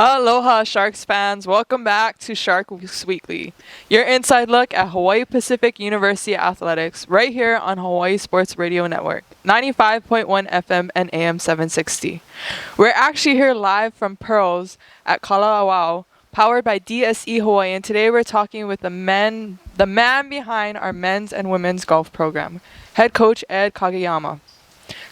Aloha, Sharks fans. Welcome back to Sharks Weekly, your inside look at Hawaii Pacific University athletics, right here on Hawaii Sports Radio Network, 95.1 FM and AM 760. We're actually here live from Pearls at Kalauao, powered by DSE Hawaii, and today we're talking with the man behind our men's and women's golf program, head coach Ed Kageyama.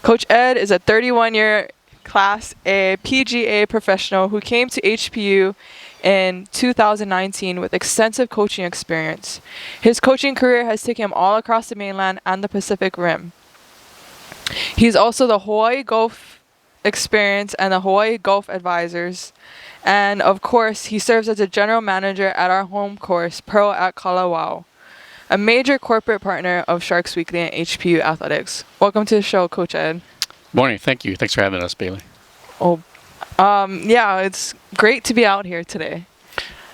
Coach Ed is a 31-year Class A PGA professional who came to HPU in 2019 with extensive coaching experience. His coaching career has taken him all across the mainland and the Pacific Rim. He's also the Hawaii Golf Experience and the Hawaii Golf Advisors. And of course, he serves as a general manager at our home course, Pearl at Kalauao, a major corporate partner of Sharks Weekly and HPU Athletics. Welcome to the show, Coach Ed. Morning. Thank you. Thanks for having us, Baylei. Yeah, it's great to be out here today.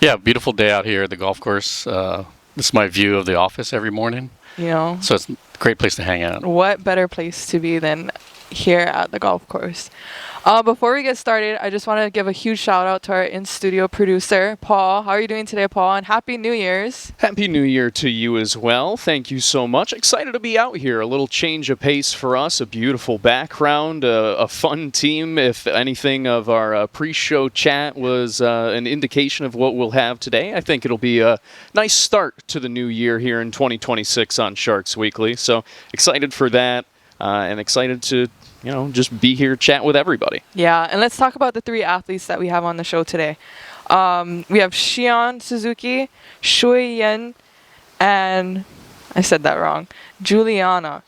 Yeah, beautiful day out here at the golf course. This is my view of the office every morning. You know, so it's a great place to hang out. What better place to be than here at the golf course? Before we get started, I just want to give a huge shout out to our in-studio producer, Paul. How are you doing today, Paul? And Happy New Year's. Happy New Year to you as well. Thank you so much. Excited to be out here. A little change of pace for us, a beautiful background, a fun team. If anything of our pre-show chat was an indication of what we'll have today, I think it'll be a nice start to the new year here in 2026 on Sharks Weekly. So excited for that and excited to just be here, chat with everybody. Yeah, and let's talk about the three athletes that we have on the show today. We have Shion Suzuki, Shuiyun, and I said that wrong, Giulana.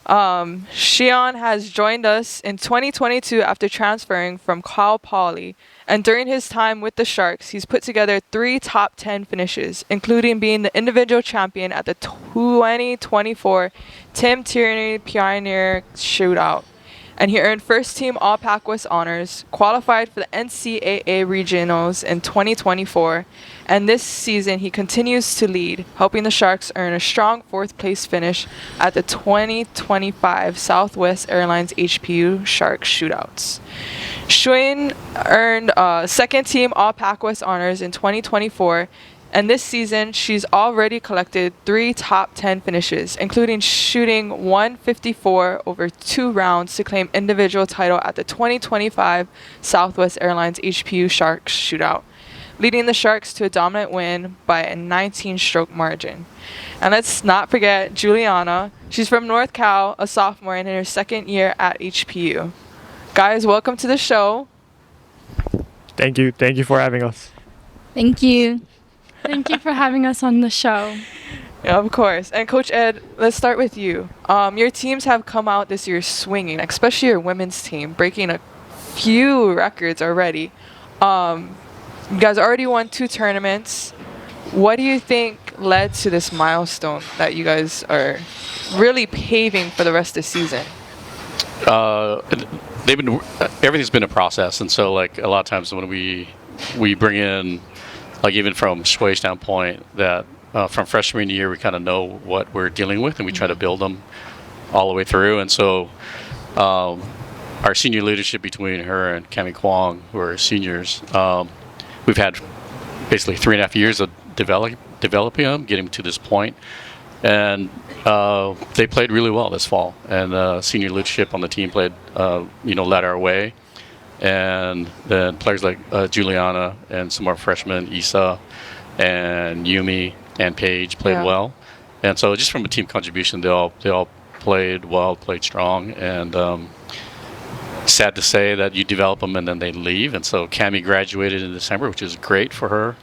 Shion has joined us in 2022 after transferring from Cal Poly, and during his time with the Sharks, he's put together 3 top 10 finishes, including being the individual champion at the 2024 Tim Tierney Pioneer Shootout. And he earned first-team All-Pac West honors, qualified for the NCAA Regionals in 2024, and this season he continues to lead, helping the Sharks earn a strong 4th-place finish at the 2025 Southwest Airlines HPU Sharks Shootouts. Shuiyun earned second-team All-Pac West honors in 2024, and this season, she's already collected 3 top 10 finishes, including shooting 154 over 2 rounds to claim individual title at the 2025 Southwest Airlines HPU Sharks Shootout, leading the Sharks to a dominant win by a 19-stroke margin. And let's not forget Giulana. She's from North Cal, a sophomore and in her 2nd year at HPU. Guys, welcome to the show. Thank you. Thank you for having us. Thank you. Thank you for having us on the show. Yeah, of course. And Coach Ed, let's start with you. Your teams have come out this year swinging, especially your women's team, breaking a few records already. You guys already won 2 tournaments. What do you think led to this milestone that you guys are really paving for the rest of the season? Everything's been a process, and so like a lot of times when we bring in, like even from Shui's standpoint, that from freshman year we kind of know what we're dealing with, and we try to build them all the way through. And so our senior leadership between her and Cami Kwong, who are seniors, we've had basically 3.5 years of developing them, getting to this point. And they played really well this fall, and senior leadership on the team led our way. And then players like Giulana and some of our freshmen, Isa and Yumi and Paige played well. And so just from a team contribution, they all played well, played strong. And sad to say that you develop them and then they leave. And so Cami graduated in December, which is great for her.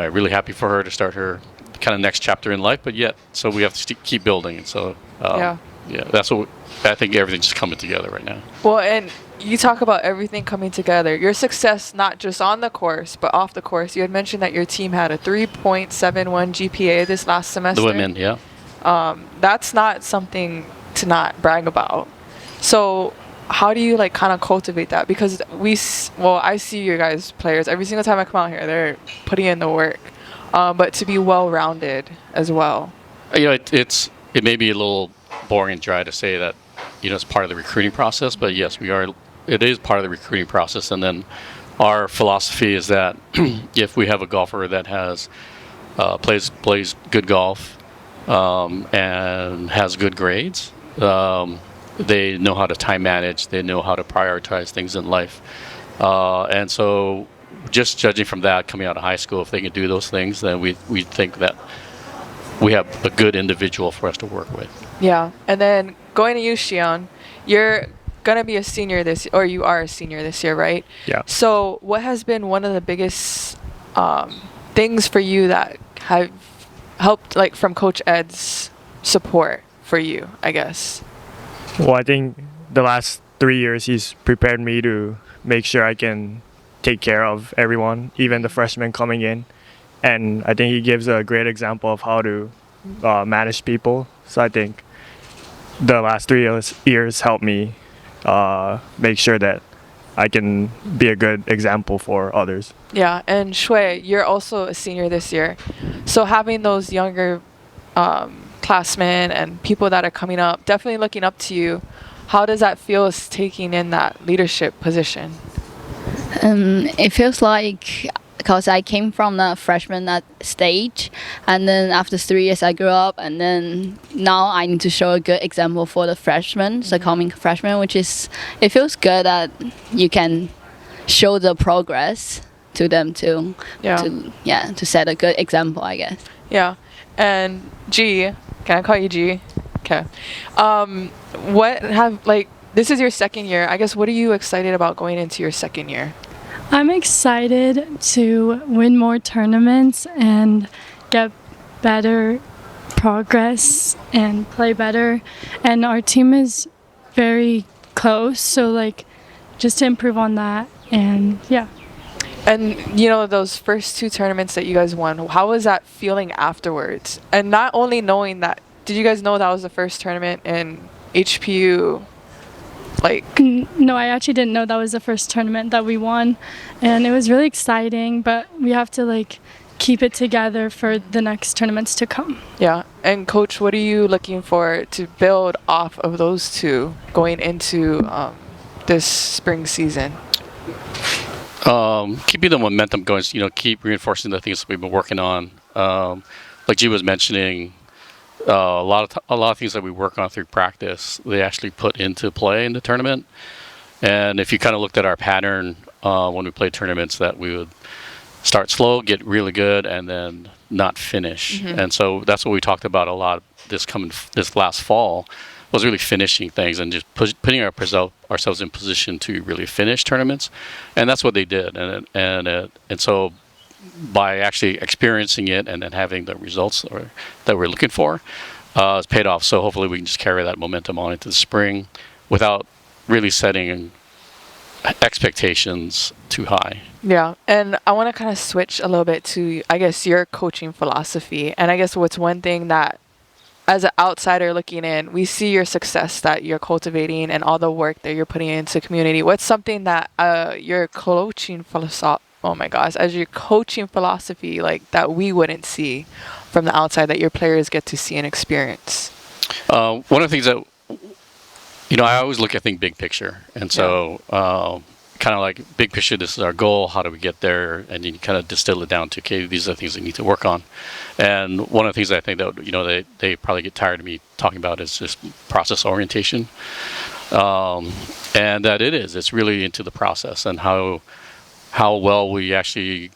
Really happy for her to start her kind of next chapter in life. But yet, so we have to keep building. And so that's what I think everything's just coming together right now. Well, and you talk about everything coming together. Your success, not just on the course, but off the course. You had mentioned that your team had a 3.71 GPA this last semester. The women, yeah. That's not something to not brag about. So how do you kind of cultivate that? Because I see your guys' players every single time I come out here. They're putting in the work, but to be well-rounded as well. It may be a little boring and dry to say that, it's part of the recruiting process, but yes, it is part of the recruiting process. And then our philosophy is that if we have a golfer that has plays good golf and has good grades, they know how to time manage, they know how to prioritize things in life, and so just judging from that, coming out of high school, if they can do those things, then we think that we have a good individual for us to work with. Yeah, and then going to you, Shion, you're gonna be a senior or you are a senior this year, right? Yeah. So, what has been one of the biggest things for you that have helped, like from Coach Ed's support for you, I guess? Well, I think the last 3 years he's prepared me to make sure I can take care of everyone, even the freshmen coming in. And I think he gives a great example of how to manage people. So I think the last 3 years helped me make sure that I can be a good example for others. Yeah, and Shui, you're also a senior this year. So having those younger classmen and people that are coming up, definitely looking up to you, how does that feel as taking in that leadership position? It feels like, because I came from the freshman that stage, and then after 3 years I grew up, and then now I need to show a good example for the freshmen, the coming freshmen, which is, it feels good that you can show the progress to them too. To set a good example, I guess. Yeah, and G, can I call you G? Okay. This is your second year. I guess what are you excited about going into your second year? I'm excited to win more tournaments and get better progress and play better. And our team is very close, so like just to improve on that. And yeah. And you know, those first 2 tournaments that you guys won, how was that feeling afterwards? And not only knowing that, did you guys know that was the first tournament in HPU? No, I actually didn't know that was the first tournament that we won, and it was really exciting, but we have to keep it together for the next tournaments to come. Yeah, and Coach, what are you looking for to build off of those 2 going into this spring season? Keeping the momentum going, keep reinforcing the things that we've been working on. Like G was mentioning, a lot of things that we work on through practice, they actually put into play in the tournament. And if you kind of looked at our pattern when we played tournaments, that we would start slow, get really good, and then not finish. Mm-hmm. And so that's what we talked about a lot this last fall, was really finishing things and just putting ourselves in position to really finish tournaments. And that's what they did. And so by actually experiencing it and then having the results that we're looking for, it's paid off. So hopefully we can just carry that momentum on into the spring without really setting expectations too high. Yeah, and I want to kind of switch a little bit to, I guess, your coaching philosophy. And I guess what's one thing that, as an outsider looking in, we see your success that you're cultivating and all the work that you're putting into community. What's something that your coaching philosophy, as your coaching philosophy, that we wouldn't see from the outside that your players get to see and experience? One of the things that, I always look at things big picture. And so kind of like big picture, this is our goal, how do we get there? And you kind of distill it down to, okay, these are the things we need to work on. And one of the things I think that, they probably get tired of me talking about is just process orientation. And that it's really into the process and how well we actually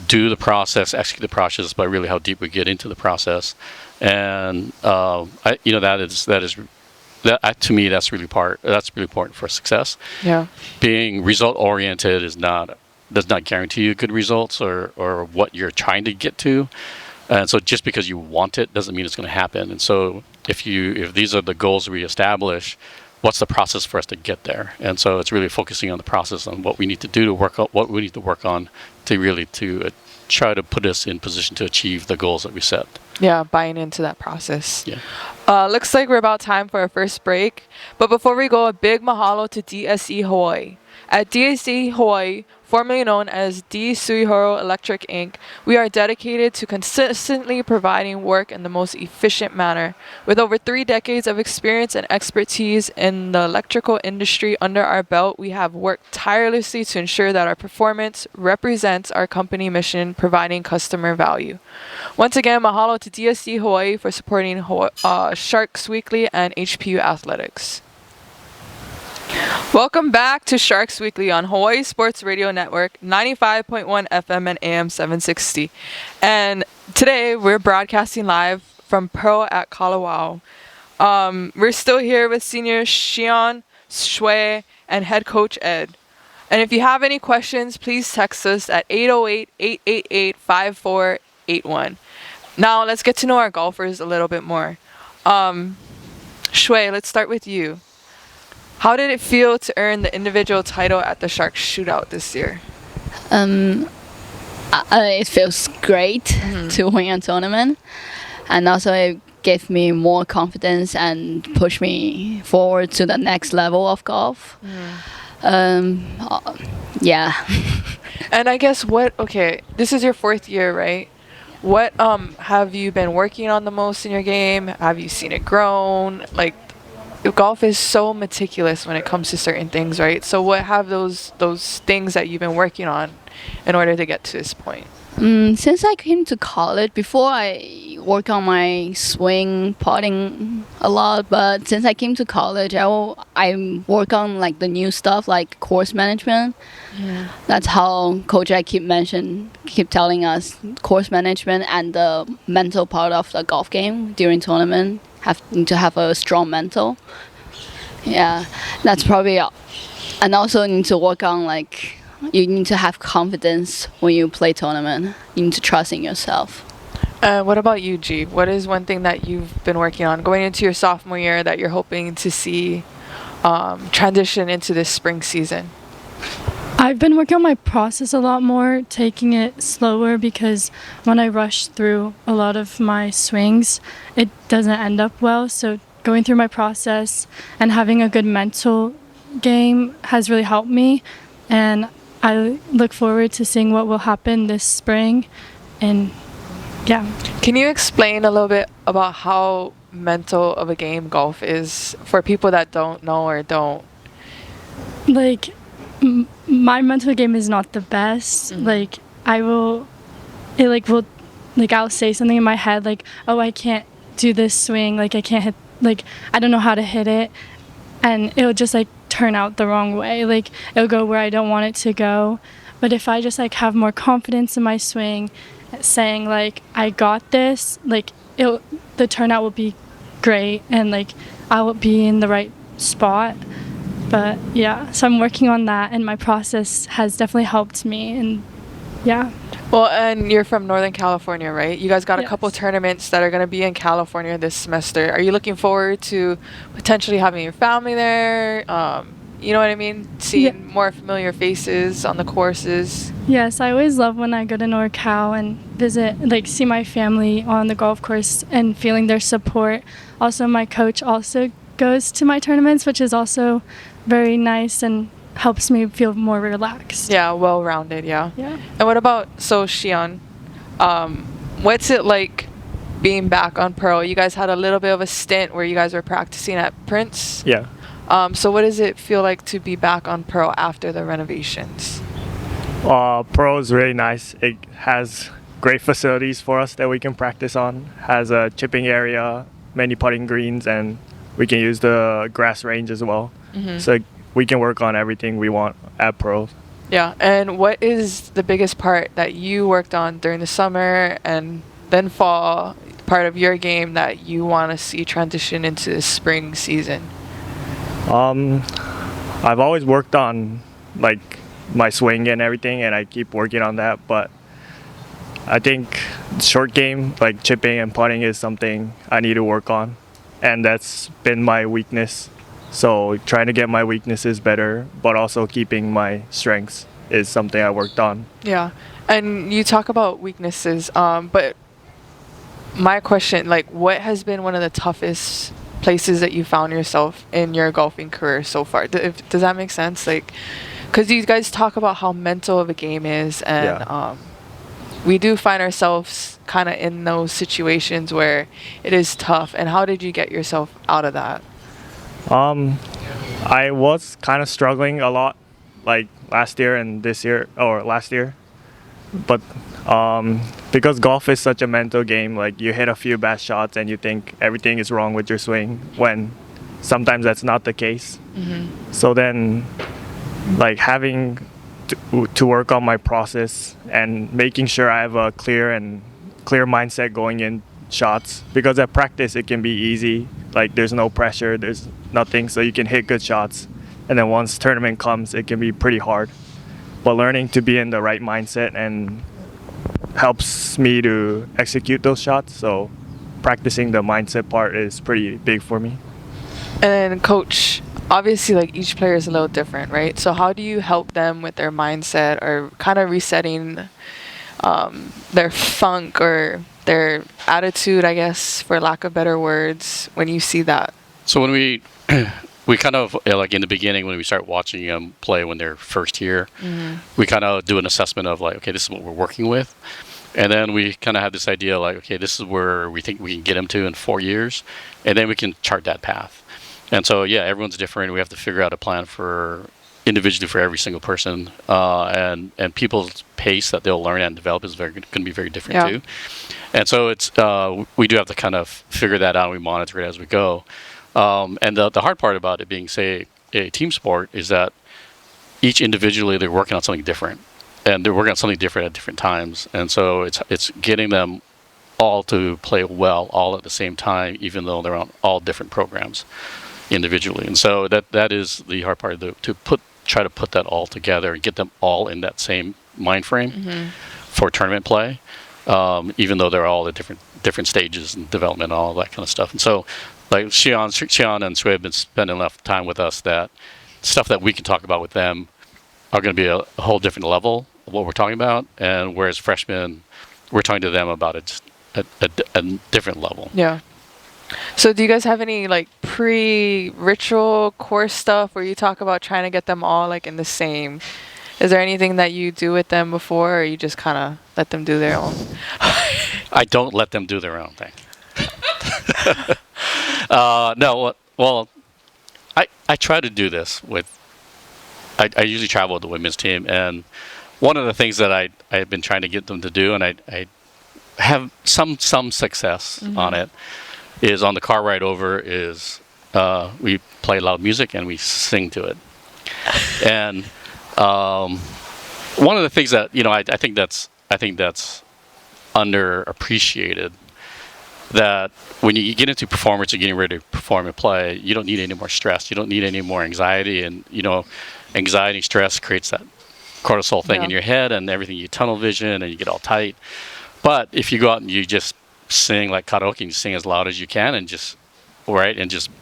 do the process, execute the process, but really how deep we get into the process. And to me, that's really important for success. Yeah. Being result oriented does not guarantee you good results or what you're trying to get to. And so just because you want it doesn't mean it's going to happen. And so if these are the goals we establish, what's the process for us to get there? And so it's really focusing on the process, on what we need to do to work on, what we need to work on to really try to put us in position to achieve the goals that we set. Yeah, buying into that process. Yeah. Looks like we're about time for our first break. But before we go, a big mahalo to DSE Hawaii. At DSE Hawaii, formerly known as D. Suihoro Electric Inc., we are dedicated to consistently providing work in the most efficient manner. With over 3 decades of experience and expertise in the electrical industry under our belt, we have worked tirelessly to ensure that our performance represents our company mission, providing customer value. Once again, mahalo to DSC Hawaii for supporting Sharks Weekly and HPU Athletics. Welcome back to Sharks Weekly on Hawaii Sports Radio Network, 95.1 FM and AM 760. And today we're broadcasting live from Pearl at Kalauao. We're still here with senior Shion, Shui, and head coach Ed. And if you have any questions, please text us at 808-888-5481. Now let's get to know our golfers a little bit more. Shui, let's start with you. How did it feel to earn the individual title at the Sharks Shootout this year? It feels great to win a tournament, and also it gave me more confidence and pushed me forward to the next level of golf. Yeah. And I guess this is your 4th year, right? What have you been working on the most in your game? Have you seen it grown? Like, golf is so meticulous when it comes to certain things, right? So what have those things that you've been working on in order to get to this point? Since I came to college, before I work on my swing, putting a lot, but since I came to college, I work on like the new stuff like course management. Yeah. That's how Coach I keep telling us course management and the mental part of the golf game during tournament. Have to have a strong mental. Yeah, that's probably, and also need to work on like, you need to have confidence when you play tournament. You need to trust in yourself. What about you, G? What is one thing that you've been working on going into your sophomore year that you're hoping to see transition into this spring season? I've been working on my process a lot more, taking it slower, because when I rush through a lot of my swings, it doesn't end up well. So going through my process and having a good mental game has really helped me. And I look forward to seeing what will happen this spring. And yeah. Can you explain a little bit about how mental of a game golf is for people that don't know or don't? Like, my mental game is not the best. Like, I'll say something in my head like, oh, I can't do this swing, like I can't hit, like I don't know how to hit it, and it'll just like turn out the wrong way, like it'll go where I don't want it to go. But if I just like have more confidence in my swing, saying like I got this, like the turnout will be great, and like I will be in the right spot. But yeah, so I'm working on that, and my process has definitely helped me. And yeah. Well, and you're from Northern California, right? You guys got a Yes. couple tournaments that are going to be in California this semester. Are you looking forward to potentially having your family there? You know what I mean? Seeing more familiar faces on the courses. Yes, I always love when I go to NorCal and visit, like see my family on the golf course and feeling their support. Also, my coach also goes to my tournaments, which is also very nice and helps me feel more relaxed. Yeah, well-rounded, yeah. Yeah. And what about, Shion, what's it like being back on Pearl? You guys had a little bit of a stint where you guys were practicing at Prince. Yeah. So what does it feel like to be back on Pearl after the renovations? Pearl is really nice. It has great facilities for us that we can practice on. Has a chipping area, many putting greens, and we can use the grass range as well. So we can work on everything we want at Pearl. Yeah, and what is the biggest part that you worked on during the summer and then fall, part of your game that you want to see transition into the spring season? I've always worked on like my swing and everything, and I keep working on that, but I think short game, like chipping and putting, is something I need to work on, and that's been my weakness. So trying to get my weaknesses better, but also keeping my strengths, is something I worked on. Yeah, and you talk about weaknesses, but my question, like, what has been one of the toughest places that you found yourself in your golfing career so far? Does that make sense? Like, because you guys talk about how mental of a game is, and we do find ourselves kind of in those situations where it is tough. And how did you get yourself out of that? I was kind of struggling a lot, like last year and this year, or last year. But because golf is such a mental game, like you hit a few bad shots and you think everything is wrong with your swing, when sometimes that's not the case. So then, like having to work on my process and making sure I have a clear mindset going in shots, because at practice it can be easy, like there's no pressure, there's nothing, so you can hit good shots, and then once tournament comes it can be pretty hard. But learning to be in the right mindset and helps me to execute those shots, so practicing the mindset part is pretty big for me. And then coach, obviously like each player is a little different, right? So how do you help them with their mindset, or kind of resetting their funk or their attitude, I guess, for lack of better words, when you see that? So when we kind of, like in the beginning when we start watching them play when they're first here, we kind of do an assessment of like, okay, this is what we're working with. And then we kind of have this idea like, okay, this is where we think we can get them to in 4 years. And then we can chart that path. And so, yeah, everyone's different. We have to figure out a plan for individually for every single person. And people's pace that they'll learn and develop is going to be very different too. And so it's we do have to kind of figure that out, and we monitor it as we go. And the hard part about it being, say, a team sport is that each individually they're working on something different, and they're working on something different at different times. And so it's getting them all to play well all at the same time, even though they're on all different programs individually. And so that is the hard part, try to put that all together and get them all in that same mind frame for tournament play, even though they're all at different stages and development and all that kind of stuff. And so, like Shion and Sui have been spending enough time with us that stuff that we can talk about with them are going to be a whole different level of what we're talking about. And whereas freshmen, we're talking to them about it at a different level. Yeah. So do you guys have any like pre-ritual course stuff where you talk about trying to get them all like in the same? Is there anything that you do with them before, or you just kind of let them do their own? I don't let them do their own thing. No, well, I try to do this with. I usually travel with the women's team, and one of the things that I've been trying to get them to do, and I have some success on it, is on the car ride over is we play loud music and we sing to it. And one of the things that I think that's underappreciated, that when you get into performance and getting ready to perform and play, you don't need any more stress. You don't need any more anxiety. And anxiety, stress creates that cortisol thing in your head, and everything, you tunnel vision and you get all tight. But if you go out and you just sing like karaoke, and you sing as loud as you can, and just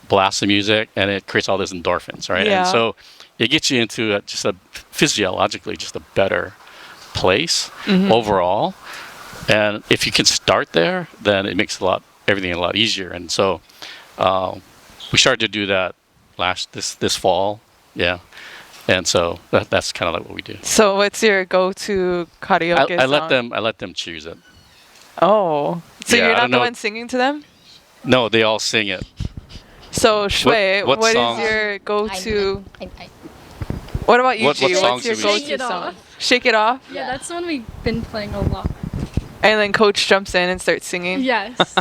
blast the music, and it creates all these endorphins, right? And so it gets you into physiologically just a better place overall. And if you can start there, then it makes everything a lot easier. And so we started to do that this fall, And so that's kind of like what we do. So what's your go-to karaoke song? I let them choose it. Oh, so Yeah, you're I not don't the know. one singing to them? No, they all sing it. So Shui, What what songs? is your go-to? I What about you, What G? songs What's your do we go-to Shake It song? Off. Shake It Off? Yeah, that's the one we've been playing a lot. And then coach jumps in and starts singing? Yes.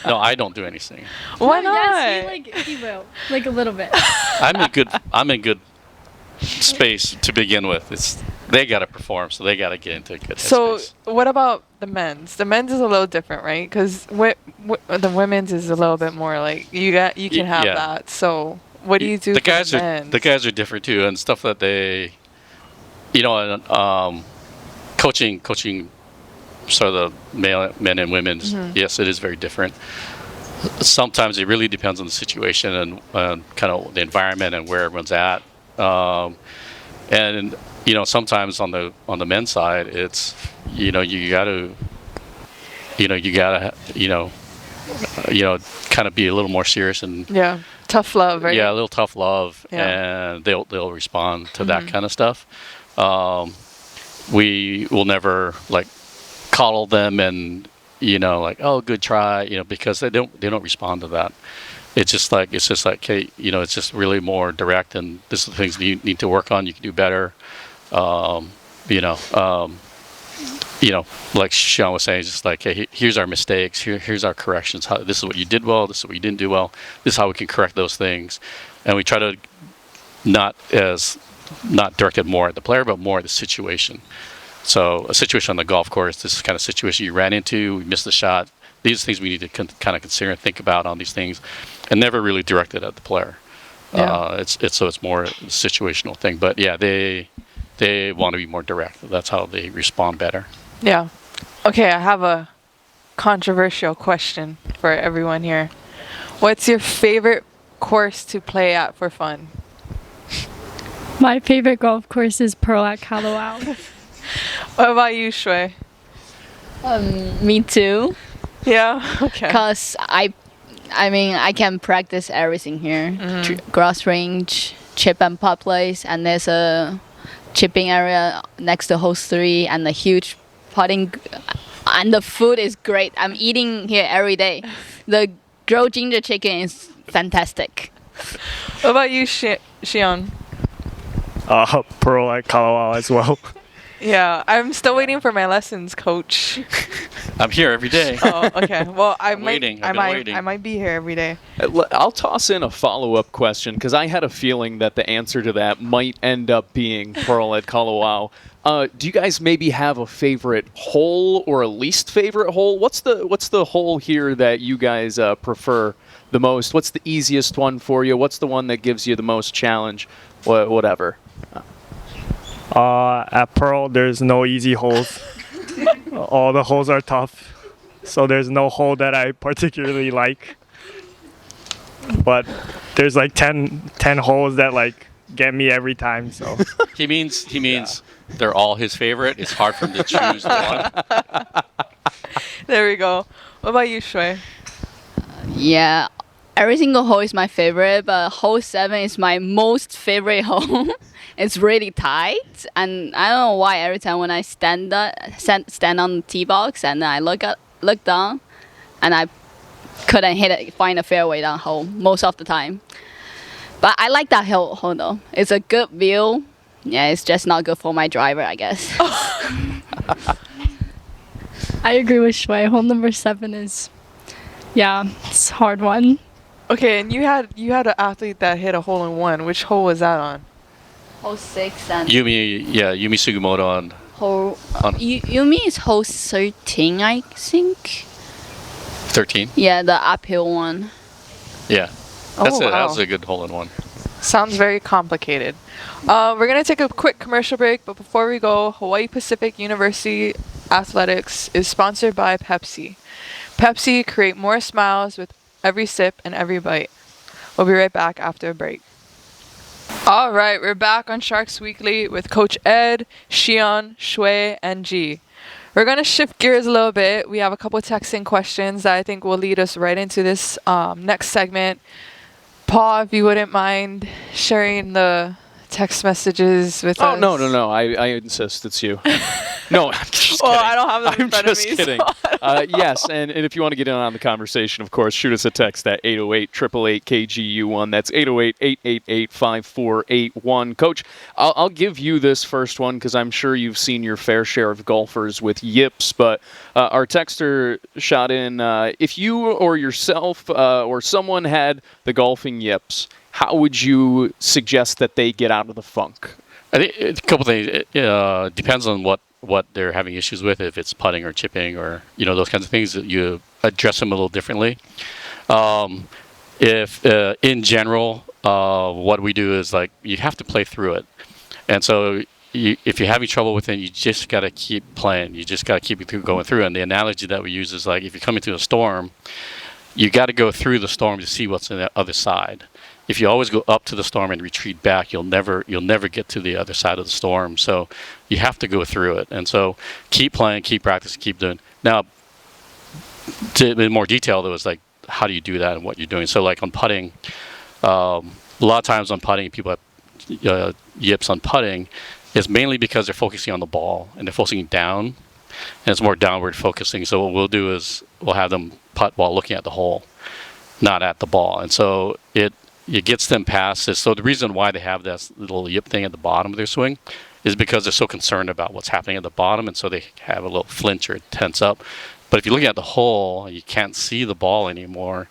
No, I don't do any singing. Why No, not? Yes, he will. Like a little bit. I'm in good space to begin with. They got to perform, so they got to get into a good So headspace. what about the men's? The men's is a little different, right? Because the women's is a little bit more like you can have yeah. that. So what do you do? The for guys the are men's? the guys are different too, and stuff that they, coaching, sort of the men and women. Yes, it is very different. Sometimes it really depends on the situation and kind of the environment and where everyone's at. And sometimes on the men's side, it's you gotta kind of be a little more serious and Tough love, right? Yeah, a little tough love, Yeah. and they'll respond to that kind of stuff. We will never like coddle them and like, oh, good try, because they don't respond to that. It's just like hey, it's just really more direct, and this is the things you need to work on. You can do better. You know, like Shion was saying, just like, hey, here's our mistakes. Here's our corrections. This is what you did well. This is what you didn't do well. This is how we can correct those things. And we try to not direct it more at the player, but more at the situation. So a situation on the golf course, this is the kind of situation you ran into, we missed the shot. These are things we need to kind of consider and think about on these things, and never really direct it at the player. Yeah. It's more a situational thing. But yeah, they want to be more direct. That's how they respond better. Yeah. Okay, I have a controversial question for everyone here. What's your favorite course to play at for fun? My favorite golf course is Pearl at Kalauao. What about you, Shui? Me too. Yeah. Okay. Cause I mean, I can practice everything here. Grass range, chip and putt place, and there's a chipping area next to hole 3 and a huge putting. And the food is great. I'm eating here every day. The grilled ginger chicken is fantastic. What about you, Shion? Pearl at Kalauao as well. Yeah, I'm still waiting for my lessons, coach. I'm here every day. Oh, okay. Well, I've been waiting. I might be here every day. I'll toss in a follow-up question because I had a feeling that the answer to that might end up being Pearl at Kalauao. Do you guys maybe have a favorite hole or a least favorite hole? What's the hole here that you guys prefer the most? What's the easiest one for you? What's the one that gives you the most challenge? Whatever. At Pearl, there's no easy holes. All the holes are tough, so there's no hole that I particularly like. But there's like 10 holes that like get me every time. So He means they're all his favorite. It's hard for him to choose one. There we go. What about you, Shui? Yeah, every single hole is my favorite, but hole 7 is my most favorite hole. It's really tight, and I don't know why every time when I stand on the tee box and I look down, and I couldn't find a fairway down hole most of the time. But I like that hole though. It's a good view. Yeah, it's just not good for my driver, I guess. I agree with Shui. Hole number 7 is, it's a hard one. Okay, and you had an athlete that hit a hole in 1. Which hole was that on? Hole 6 and Yumi Sugimoto on hole. Yumi is hole 13, I think. 13. Yeah, the uphill one. Yeah, Oh, that's it. wow. That was a good hole in 1. Sounds very complicated. We're going to take a quick commercial break, but before we go, Hawaii Pacific University Athletics is sponsored by Pepsi. Pepsi, create more smiles with every sip and every bite. We'll be right back after a break. All right, we're back on Sharks Weekly with Coach Ed, Shion, Shui, and G. We're going to shift gears a little bit. We have a couple texting questions that I think will lead us right into this next segment. Paul, if you wouldn't mind sharing the text messages with us. Oh, no. I insist. It's you. No, I'm just kidding. Well, I don't have them in I'm front just of me. kidding. Yes, and if you want to get in on the conversation, of course, shoot us a text at 808-888-KGU1. That's 808-888-5481. Coach, I'll give you this first one because I'm sure you've seen your fair share of golfers with yips, but our texter shot in, if you or yourself or someone had the golfing yips, how would you suggest that they get out of the funk? I think it's a couple things. It depends on what they're having issues with. If it's putting or chipping or those kinds of things, that you address them a little differently. If in general, what we do is like you have to play through it, and so if you're having trouble with it, you just got to keep playing. You just got to keep going through. And the analogy that we use is like if you're coming through a storm, you got to go through the storm to see what's on the other side. If you always go up to the storm and retreat back, you'll never get to the other side of the storm. So you have to go through it. And so keep playing, keep practicing, keep doing. Now, in more detail, though, is like how do you do that and what you're doing. So like on putting, A lot of times on putting, people have yips on putting. It's mainly because they're focusing on the ball and they're focusing down, and it's more downward focusing. So what we'll do is we'll have them putt while looking at the hole, not at the ball, and so it gets them past this. So the reason why they have this little yip thing at the bottom of their swing is because they're so concerned about what's happening at the bottom, and so they have a little flinch or tense up. But if you're looking at the hole and you can't see the ball anymore,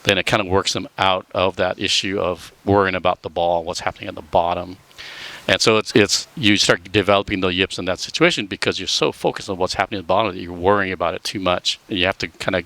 then it kind of works them out of that issue of worrying about the ball, what's happening at the bottom. And so it's you start developing the yips in that situation because you're so focused on what's happening at the bottom that you're worrying about it too much. And you have to kind of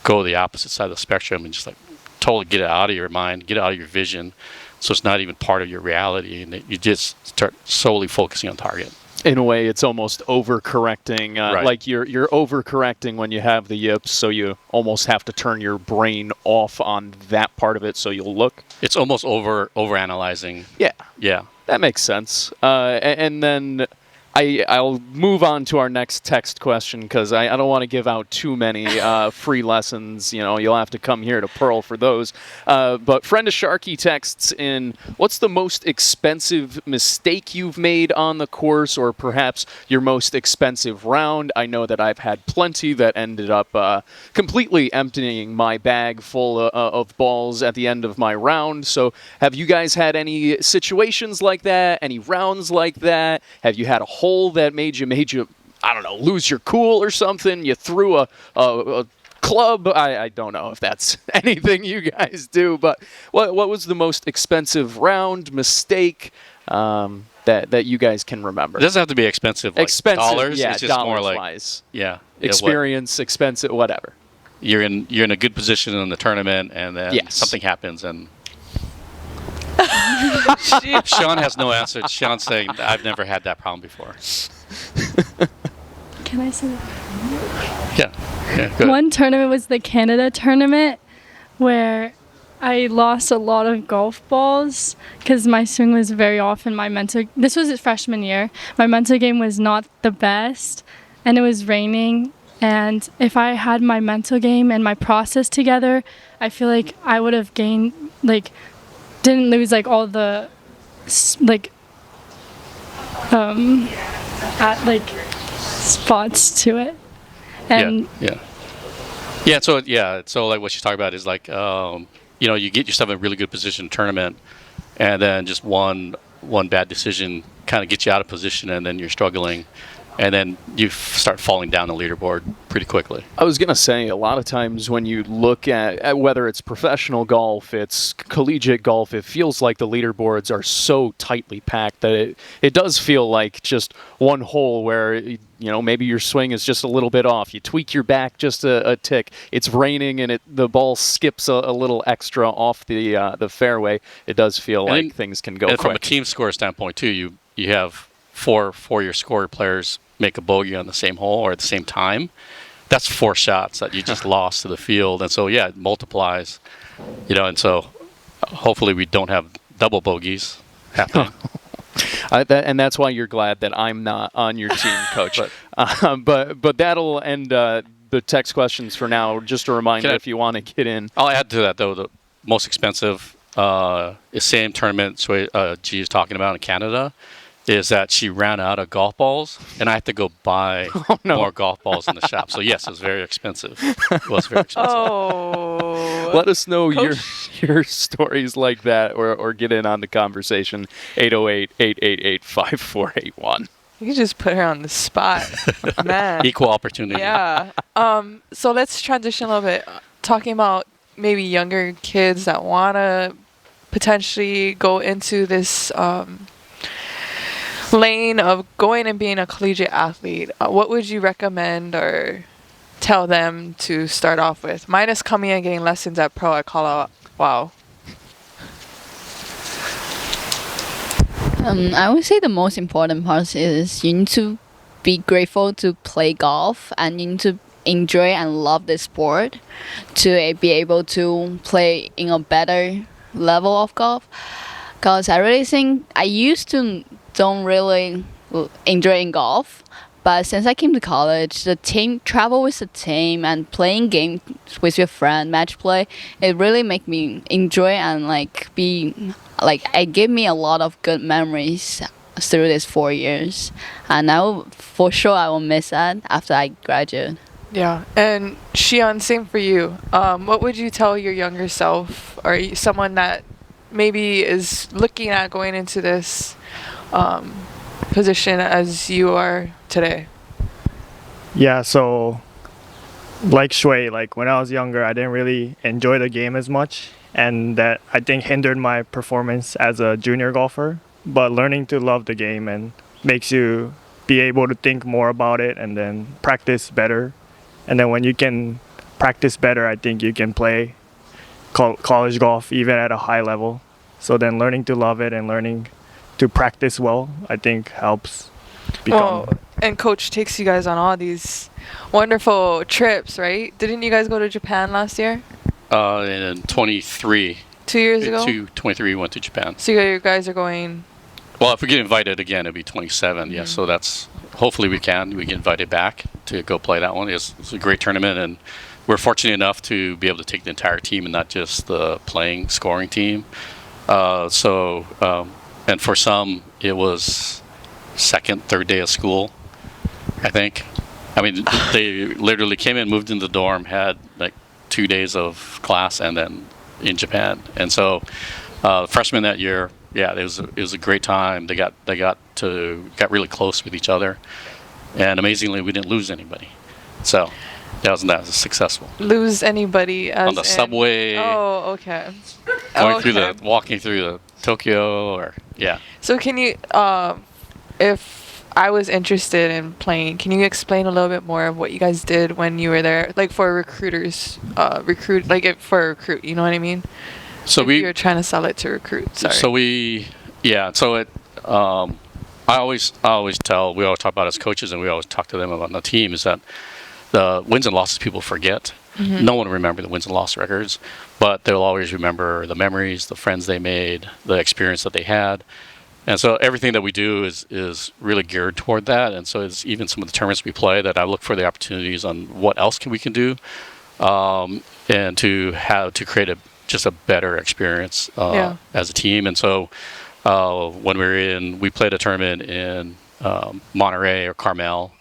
go the opposite side of the spectrum and just like totally get it out of your mind, get it out of your vision, so it's not even part of your reality, and you just start solely focusing on target. In a way, it's almost overcorrecting. Right. Like you're overcorrecting when you have the yips, so you almost have to turn your brain off on that part of it, so you'll look. It's almost overanalyzing. Yeah. Yeah. That makes sense. And then I'll move on to our next text question because I don't want to give out too many free lessons. You know, you'll have to come here to Pearl for those. But Friend of Sharky texts in, what's the most expensive mistake you've made on the course, or perhaps your most expensive round? I know that I've had plenty that ended up completely emptying my bag full of balls at the end of my round. So have you guys had any situations like that? Any rounds like that? Have you had a hole that made you, I don't know, lose your cool or something? You threw a club. I don't know if that's anything you guys do, but what was the most expensive round mistake that you guys can remember? It doesn't have to be expensive, like dollars. Yeah, it's just more like wise. yeah, Experience, expensive, whatever. You're in a good position in the tournament, and then something happens, and Shion has no answer. Shion's saying, I've never had that problem before. Can I say that? Yeah. Go ahead. One tournament was the Canada tournament where I lost a lot of golf balls because my swing was very off and this was his freshman year. My mental game was not the best and it was raining. And if I had my mental game and my process together, I feel like I would have gained, didn't lose all the spots to it. And So like what she's talking about is you get yourself in a really good position in a tournament, and then just one bad decision kind of gets you out of position, and then you're struggling, and then you start falling down the leaderboard pretty quickly. I was going to say, a lot of times when you look at whether it's professional golf, it's collegiate golf, it feels like the leaderboards are so tightly packed that it does feel like just one hole where, maybe your swing is just a little bit off. You tweak your back just a tick. It's raining and the ball skips a little extra off the fairway. It does feel like things can go quick. From a team score standpoint, too, you have four your score players make a bogey on the same hole or at the same time. That's 4 shots that you just lost to the field, and so it multiplies, and so hopefully we don't have double bogeys happening. And that's why you're glad that I'm not on your team, Coach. But that'll end the text questions for now. Just a reminder, if you want to get in. I'll add to that, though, the most expensive is same tournament G is talking about in Canada, is that she ran out of golf balls, and I had to go buy more golf balls in the shop. So, yes, it was very expensive. Oh. Let us know your stories like that or get in on the conversation, 808-888-5481. You just put her on the spot. Man. Equal opportunity. Yeah. So let's transition a little bit. Talking about maybe younger kids that want to potentially go into this lane of going and being a collegiate athlete. What would you recommend or tell them to start off with? Mine is coming and getting lessons at Pro at Kalauao. I would say the most important part is you need to be grateful to play golf, and you need to enjoy and love the sport to be able to play in a better level of golf. Because I really think I used to don't really enjoy golf, But since I came to college, the team travel with the team and playing games with your friend, match play, it really make me enjoy and like be like it gave me a lot of good memories through these 4 years, and for sure I will miss that after I graduate. Yeah, and Shion, same for you. What would you tell your younger self, or someone that maybe is looking at going into this position as you are today? Yeah, so like Shui, like when I was younger, I didn't really enjoy the game as much, and that I think hindered my performance as a junior golfer. But learning to love the game and makes you be able to think more about it and then practice better. And then when you can practice better, I think you can play college golf even at a high level. So then learning to love it and learning to practice well, I think helps become. Well, and coach takes you guys on all these wonderful trips, right? Didn't you guys go to Japan last year? In 23. 2 years ago? 23, we went to Japan. So you guys are going... Well, if we get invited again, it'll be 27. Yeah, so that's hopefully we get invited back to go play that one. It's a great tournament, and we're fortunate enough to be able to take the entire team and not just the playing scoring team. And for some, it was second, third day of school, I think. I mean, they literally came in, moved into the dorm, had like 2 days of class, and then in Japan. And so freshmen that year, yeah, it was a great time. They got really close with each other, and amazingly, we didn't lose anybody. So that was successful. Lose anybody as on the subway? Oh, okay. Walking through the Tokyo, or yeah. So can you, if I was interested in playing, can you explain a little bit more of what you guys did when you were there, like for recruiters, for a recruit, you know what I mean? So you're trying to sell it to recruit. Sorry. So I always talk about as coaches, and we always talk to them about the team, is that the wins and losses people forget. Mm-hmm. No one will remember the wins and loss records, but they'll always remember the memories, the friends they made, the experience that they had. And so everything that we do is really geared toward that. And so it's even some of the tournaments we play that I look for the opportunities on what else we can do, and to create just a better experience as a team. And so when we played a tournament in Monterey or Carmel,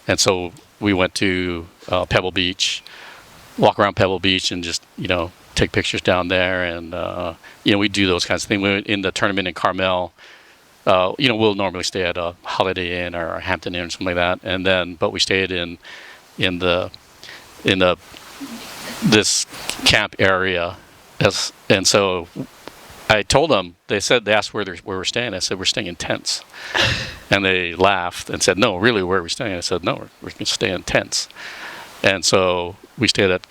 and so we went to Pebble Beach, walk around Pebble Beach, and just take pictures down there, and we do those kinds of things. In the tournament in Carmel, we'll normally stay at a Holiday Inn or a Hampton Inn or something like that, but we stayed in this camp area. And so I told them, they asked where we're staying. I said, we're staying in tents. And they laughed and said, no, really, where are we staying? I said, no, we're going to stay in tents. And so we stayed at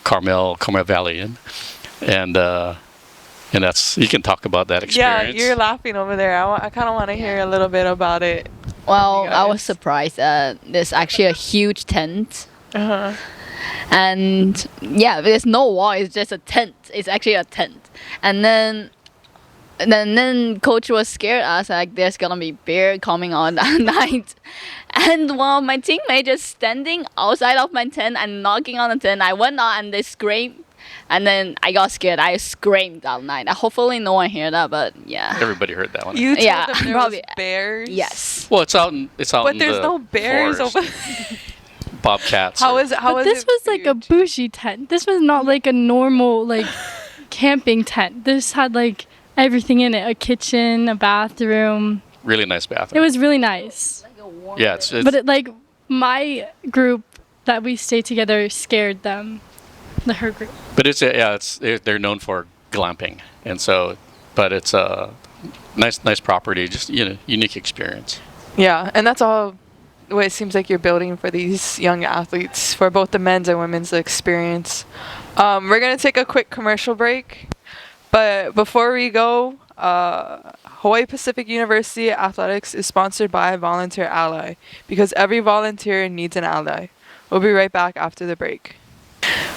Carmel Valley Inn. And that's, you can talk about that experience. Yeah, you're laughing over there. I kind of want to hear a little bit about it. Well, I was surprised. There's actually a huge tent. Uh-huh. And yeah, there's no wall, it's just a tent. It's actually a tent. And then coach was scared us, like there's gonna be bear coming on that night. And one of my teammates just standing outside of my tent and knocking on the tent. I went out and they screamed. And then I got scared. I screamed all night. Hopefully no one heard that, but yeah. Everybody heard that one. You told them there probably was bears? Yes. Well, it's out in but there's no bears forest. over Bobcats. How was this was like a bougie tent. This was not like a normal like camping tent. This had like everything in it: a kitchen, a bathroom. Really nice bathroom. It was really nice. Yeah, it's but my group that we stayed together scared them. Her group. But they're known for glamping, and so, but it's a nice property, just unique experience. Yeah, and that's all what it seems like you're building for these young athletes, for both the men's and women's experience. We're gonna take a quick commercial break, but before we go, Hawaii Pacific University Athletics is sponsored by Volunteer Ally, because every volunteer needs an ally. We'll be right back after the break.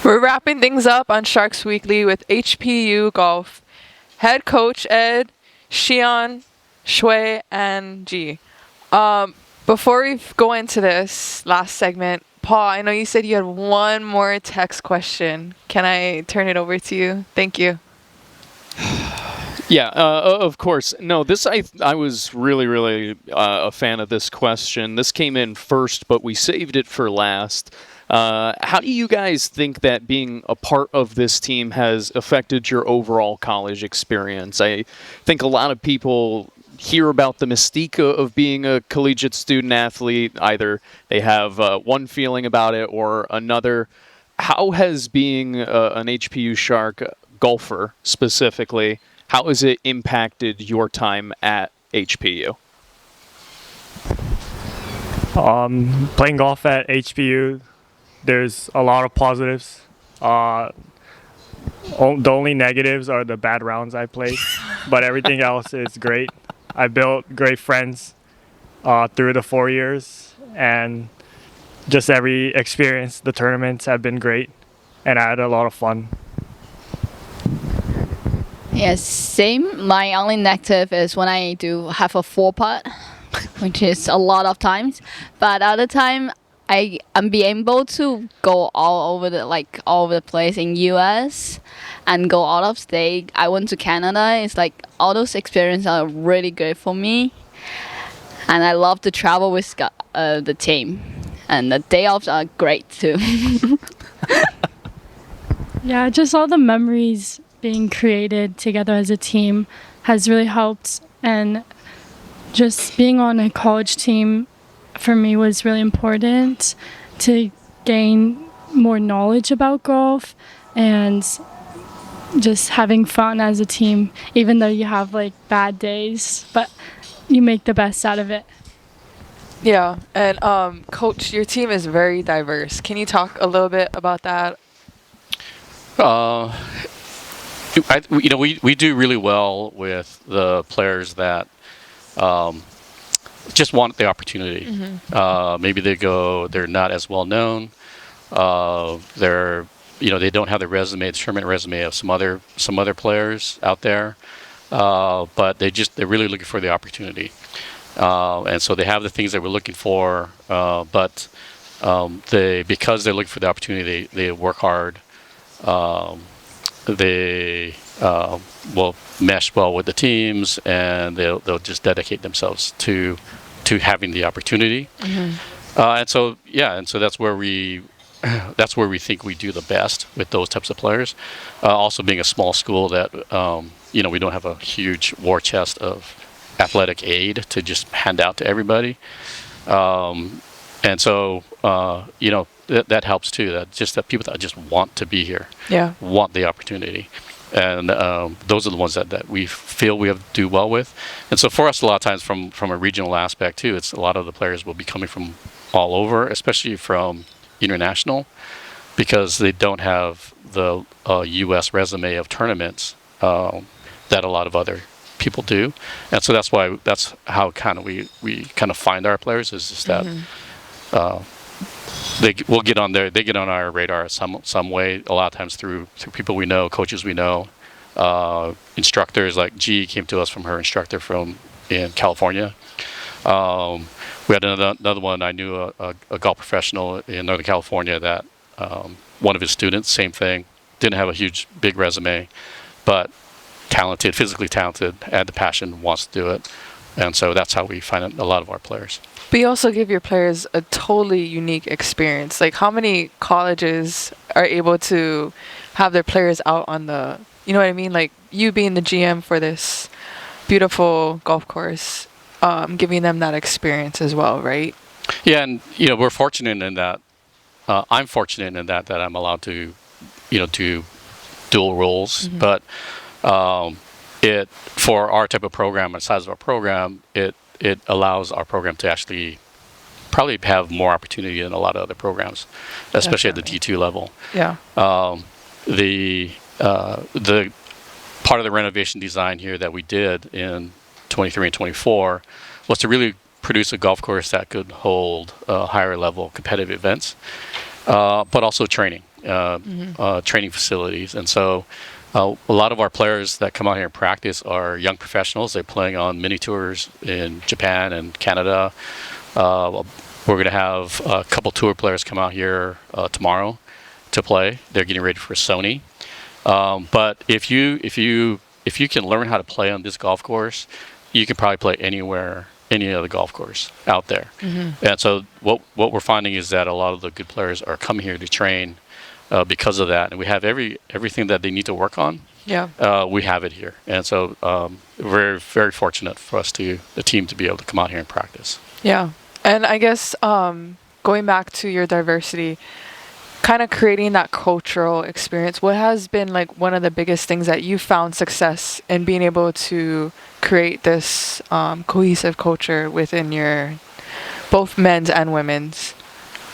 We're wrapping things up on Sharks Weekly with HPU Golf head coach Ed, Shion, Shui, and G. Before we go into this last segment, Paul, I know you said you had one more text question. Can I turn it over to you? Thank you. Yeah, of course. No, this I was really a fan of this question. This came in first, but we saved it for last. How do you guys think that being a part of this team has affected your overall college experience? I think a lot of people hear about the mystique of being a collegiate student athlete. Either they have one feeling about it or another. How has being an HPU Shark golfer specifically, how has it impacted your time at HPU? Playing golf at HPU, there's a lot of positives. The only negatives are the bad rounds I played, but everything else is great. I built great friends through the 4 years, and just every experience, the tournaments have been great, and I had a lot of fun. Yes, same. My only negative is when I do have a 4 putt, which is a lot of times. But other time, I'm being able to go all over the place in US and go out of state. I went to Canada. It's like all those experiences are really good for me, and I love to travel with the team. And the day offs are great too. Yeah, just all the memories being created together as a team has really helped, and just being on a college team for me was really important to gain more knowledge about golf and just having fun as a team, even though you have like bad days, but you make the best out of it. Yeah, and Coach, your team is very diverse. Can you talk a little bit about that? We do really well with the players that just want the opportunity. Maybe they're not as well known. They don't have the tournament resume of some other players out there, but they're really looking for the opportunity. And so they have the things that we're looking for, but because they're looking for the opportunity, they work hard. They will mesh well with the teams, and they'll just dedicate themselves to having the opportunity. And so that's where we think we do the best with those types of players. Also, being a small school that we don't have a huge war chest of athletic aid to just hand out to everybody, and so that helps too. That people that just want to be here, want the opportunity, and those are the ones that we feel we have to do well with. And so for us, a lot of times from a regional aspect too, it's a lot of the players will be coming from all over, especially from international, because they don't have the U.S. resume of tournaments that a lot of other people do. And so that's how kind of we kind of find our players, is just that they get on our radar some way, a lot of times through people we know, coaches we know, instructors. Like G came to us from her instructor in California. We had another one. I knew a golf professional in Northern California that one of his students, same thing, didn't have a big resume, but talented, physically talented, had the passion, wants to do it. And so that's how we find a lot of our players. But you also give your players a totally unique experience. Like, how many colleges are able to have their players out on the, you know what I mean? Like, you being the GM for this beautiful golf course, giving them that experience as well, right? Yeah, and we're fortunate in that. I'm fortunate in that I'm allowed to, do dual roles. But it, for our type of program and size of our program, it allows our program to actually probably have more opportunity than a lot of other programs, especially at the D2 level. Yeah. The part of the renovation design here that we did in 23 and 24 was to really produce a golf course that could hold higher level competitive events, but also training facilities. And so a lot of our players that come out here and practice are young professionals. They're playing on mini tours in Japan and Canada, We're going to have a couple tour players come out here tomorrow to play. They're getting ready for Sony. But if you can learn how to play on this golf course, you can probably play anywhere, any other golf course out there. And so what we're finding is that a lot of the good players are coming here to train because of that, and we have everything that they need to work on. Yeah. We have it here, and so we're very fortunate for us the team to be able to come out here and practice. Yeah. And I guess going back to your diversity, kind of creating that cultural experience, what has been like one of the biggest things that you found success in being able to create this cohesive culture within your both men's and women's?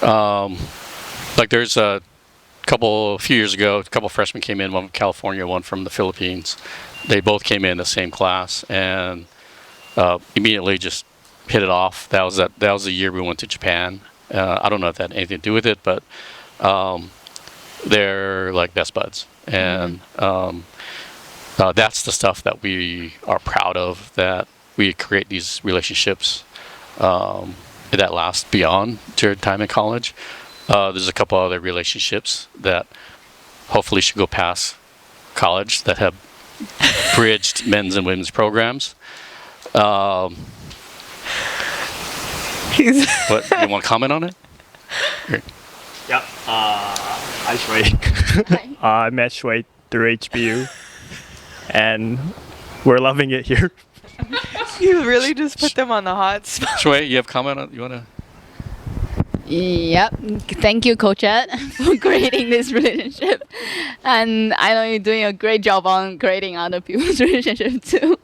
Like there's a few years ago, a couple freshmen came in, one from California, one from the Philippines. They both came in the same class and immediately just hit it off. That was the year we went to Japan. I don't know if that had anything to do with it, but they're like best buds, and that's the stuff that we are proud of, that we create these relationships that last beyond their time in college. There's a couple other relationships that hopefully should go past college that have bridged men's and women's programs. What, you want to comment on it? Here. Yeah. Hi, Shui. I met Shui through HPU, and we're loving it here. You really just put them on the hot spot. Shui, you have comment on? You want to? Yep. Thank you, Coach Ed, for creating this relationship. And I know you're doing a great job on creating other people's relationship too.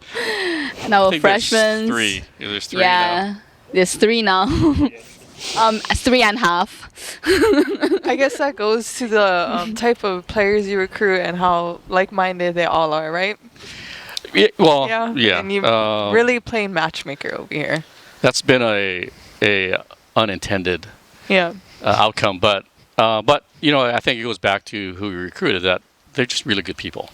And our freshmen. There's three yeah, now. There's 3 now. 3.5. I guess that goes to the type of players you recruit and how like-minded they all are, right? Yeah, well, yeah. And you're really playing matchmaker over here. That's been a unintended outcome, but you know, I think it goes back to who we recruited, that they're just really good people,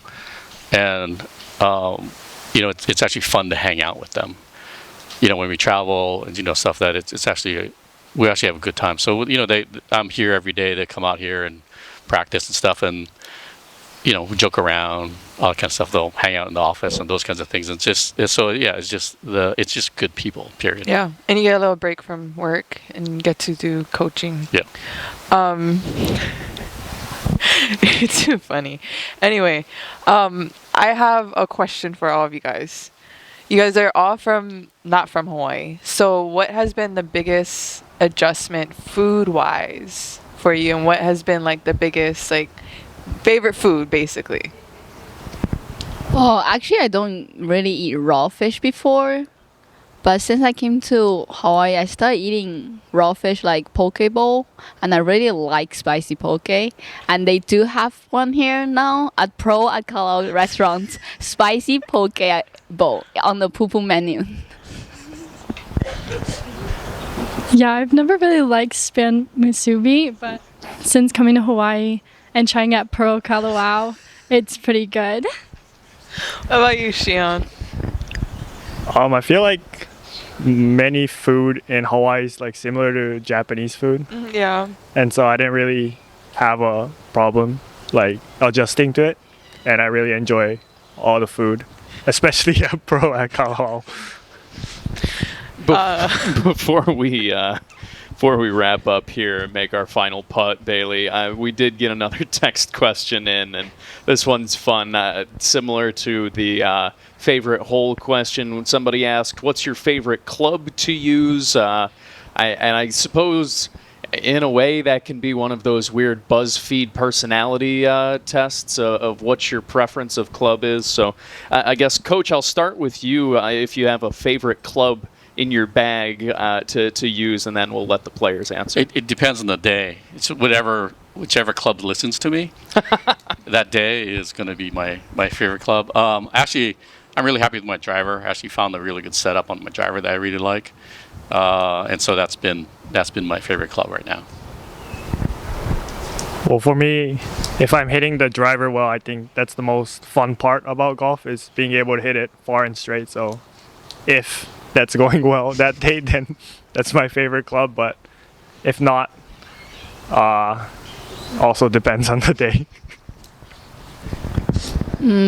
and you know, it's actually fun to hang out with them. You know, when we travel and, you know, stuff that it's actually, we actually have a good time. So, you know, I'm here every day. They come out here and practice and stuff, and, you know, we joke around, all that kind of stuff. They'll hang out in the office and those kinds of things. It's just it's just good people, period. Yeah. And you get a little break from work and get to do coaching. Yeah. It's too funny. Anyway, I have a question for all of you guys. You guys are all not from Hawaii. So what has been the biggest adjustment food-wise for you, and what has been like the biggest like favorite food basically? Oh, actually I don't really eat raw fish before. But since I came to Hawaii, I started eating raw fish like poke bowl, and I really like spicy poke. And they do have one here now at Kalauao restaurants, spicy poke bowl on the pupu menu. Yeah, I've never really liked spam musubi, but since coming to Hawaii and trying at Pro Kalauao, it's pretty good. What about you, Shion? I feel like many food in Hawaii is like similar to Japanese food, Yeah. and so I didn't really have a problem like adjusting to it, and I really enjoy all the food, especially at Pro at Kalauao. Before we wrap up here and make our final putt, Bailey, we did get another text question in, and this one's fun. Similar to the favorite hole question, when somebody asked, "What's your favorite club to use?" I suppose, in a way, that can be one of those weird BuzzFeed personality tests of what your preference of club is. So, I guess, Coach, I'll start with you. If you have a favorite club in your bag to use, and then we'll let the players answer. It depends on the day. It's whichever club listens to me. That day is going to be my favorite club. Actually, I'm really happy with my driver. I actually found a really good setup on my driver that I really like, and so that's been my favorite club right now. Well, for me, if I'm hitting the driver well, I think that's the most fun part about golf, is being able to hit it far and straight. So if that's going well that day, then that's my favorite club. But if not, also depends on the day.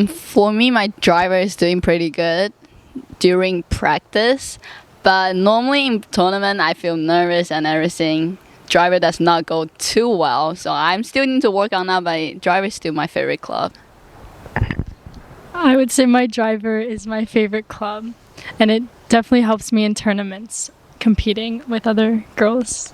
For me, my driver is doing pretty good during practice, but normally in tournament I feel nervous and everything. Driver does not go too well, so I'm still need to work on that, but driver is still my favorite club. I would say my driver is my favorite club, and it definitely helps me in tournaments competing with other girls.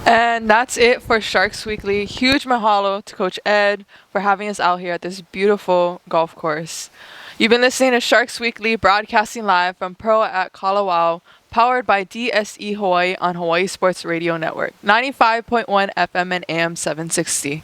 And that's it for Sharks Weekly. Huge mahalo to Coach Ed for having us out here at this beautiful golf course. You've been listening to Sharks Weekly, broadcasting live from Pro at Kalauao, powered by DSE Hawaii on Hawaii Sports Radio Network, 95.1 FM and AM 760.